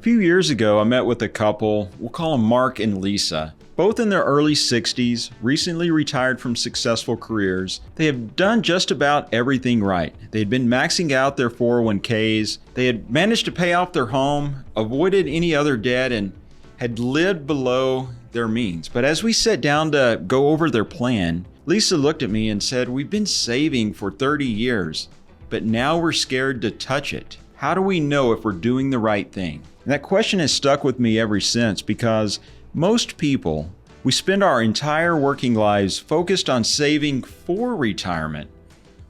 few years ago, I met with a couple, we'll call them Mark and Lisa. Both in their early 60s, recently retired from successful careers. They have done just about everything right. They had been maxing out their 401ks. They had managed to pay off their home, avoided any other debt, and had lived below their means. But as we sat down to go over their plan, Lisa looked at me and said, "We've been saving for 30 years, but now we're scared to touch it. How do we know if we're doing the right thing?" And that question has stuck with me ever since, because most people, we spend our entire working lives focused on saving for retirement.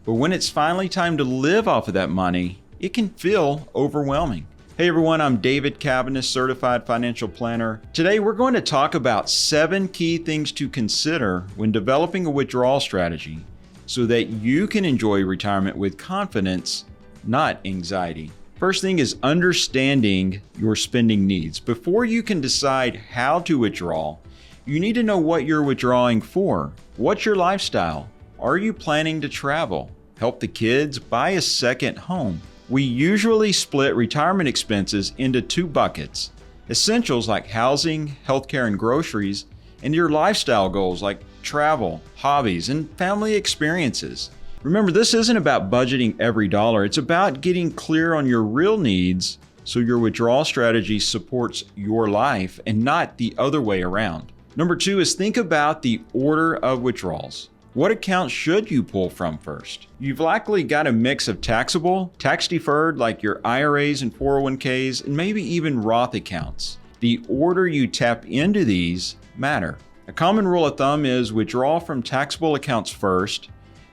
But when it's finally time to live off of that money, it can feel overwhelming. Hey everyone, I'm David Caviness, Certified Financial Planner. Today we're going to talk about 7 key things to consider when developing a withdrawal strategy so that you can enjoy retirement with confidence, not anxiety. First thing is understanding your spending needs. Before you can decide how to withdraw, you need to know what you're withdrawing for. What's your lifestyle? Are you planning to travel, help the kids, buy a second home? We usually split retirement expenses into 2 buckets: essentials like housing, healthcare, and groceries, and your lifestyle goals like travel, hobbies, and family experiences. Remember, this isn't about budgeting every dollar. It's about getting clear on your real needs so your withdrawal strategy supports your life and not the other way around. Number 2 is think about the order of withdrawals. What account should you pull from first? You've likely got a mix of taxable, tax-deferred like your IRAs and 401ks, and maybe even Roth accounts. The order you tap into these matter. A common rule of thumb is withdraw from taxable accounts first,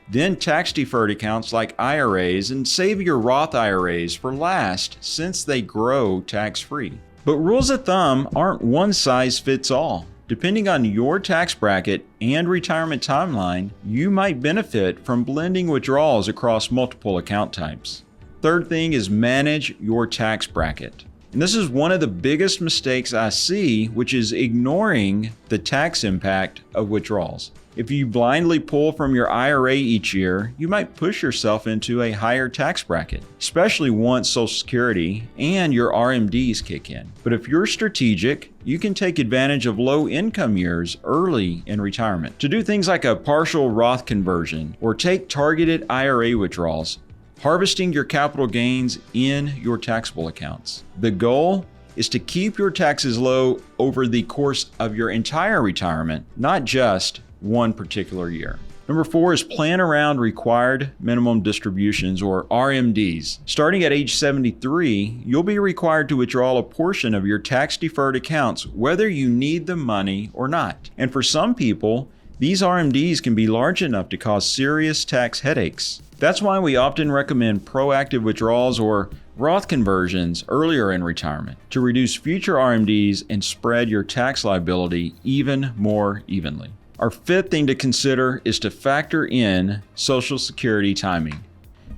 then tax-deferred accounts like IRAs, and save your Roth IRAs for last since they grow tax-free. But rules of thumb aren't one size fits all. Depending on your tax bracket and retirement timeline, you might benefit from blending withdrawals across multiple account types. Third thing is manage your tax bracket. And this is one of the biggest mistakes I see, which is ignoring the tax impact of withdrawals. If you blindly pull from your IRA each year, you might push yourself into a higher tax bracket, especially once Social Security and your RMDs kick in. But if you're strategic, you can take advantage of low income years early in retirement to do things like a partial Roth conversion or take targeted IRA withdrawals, harvesting your capital gains in your taxable accounts. The goal is to keep your taxes low over the course of your entire retirement, not just one particular year. Number 4 is plan around required minimum distributions, or RMDs. Starting at age 73, you'll be required to withdraw a portion of your tax-deferred accounts whether you need the money or not. And for some people, these RMDs can be large enough to cause serious tax headaches. That's why we often recommend proactive withdrawals or Roth conversions earlier in retirement to reduce future RMDs and spread your tax liability even more evenly. Our 5th thing to consider is to factor in Social Security timing.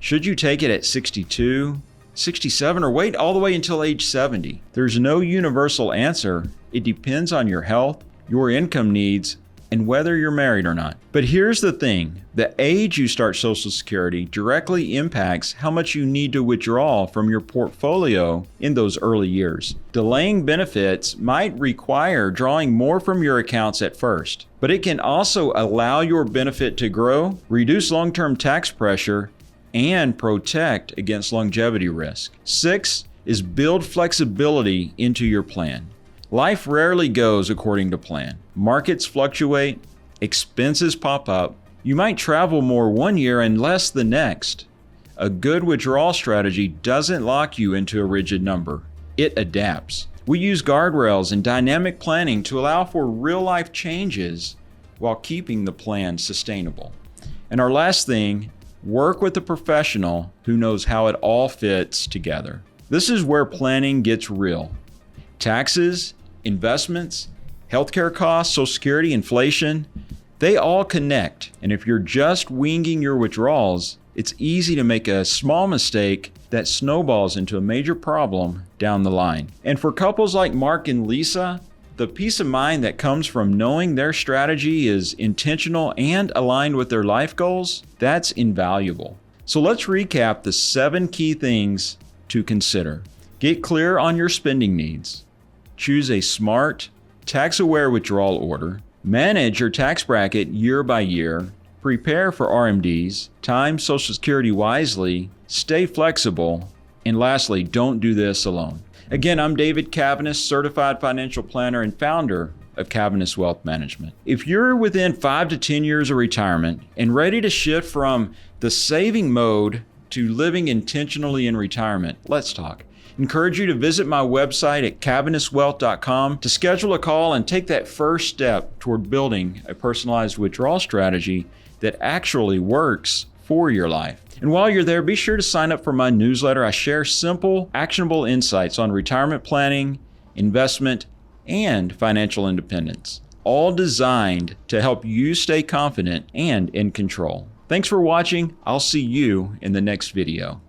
Should you take it at 62, 67, or wait all the way until age 70? There's no universal answer. It depends on your health, your income needs, and whether you're married or not. But here's the thing, the age you start Social Security directly impacts how much you need to withdraw from your portfolio in those early years. Delaying benefits might require drawing more from your accounts at first, but it can also allow your benefit to grow, reduce long-term tax pressure, and protect against longevity risk. 6 is build flexibility into your plan. Life rarely goes according to plan. Markets fluctuate, expenses pop up. You might travel more one year and less the next. A good withdrawal strategy doesn't lock you into a rigid number. It adapts. We use guardrails and dynamic planning to allow for real-life changes while keeping the plan sustainable. And our last thing, work with a professional who knows how it all fits together. This is where planning gets real. Taxes, investments, healthcare costs, Social Security, inflation, they all connect. And if you're just winging your withdrawals, it's easy to make a small mistake that snowballs into a major problem down the line. And for couples like Mark and Lisa, the peace of mind that comes from knowing their strategy is intentional and aligned with their life goals, that's invaluable. So let's recap the 7 key things to consider. Get clear on your spending needs. Choose a smart, tax-aware withdrawal order. Manage your tax bracket year by year. Prepare for RMDs. Time Social Security wisely. Stay flexible. And lastly, don't do this alone. Again, I'm David Caviness, certified financial planner and founder of Caviness Wealth Management. If you're within 5 to 10 years of retirement and ready to shift from the saving mode to living intentionally in retirement, let's talk. Encourage you to visit my website at 𝐃𝐨𝐧'𝐭 to schedule a call and take that first step toward building a personalized withdrawal strategy that actually works for your life. And while you're there, be sure to sign up for my newsletter. I share simple, actionable insights on retirement planning, investment, and financial independence, all designed to help you stay confident and in control. Thanks for watching. I'll see you in the next video.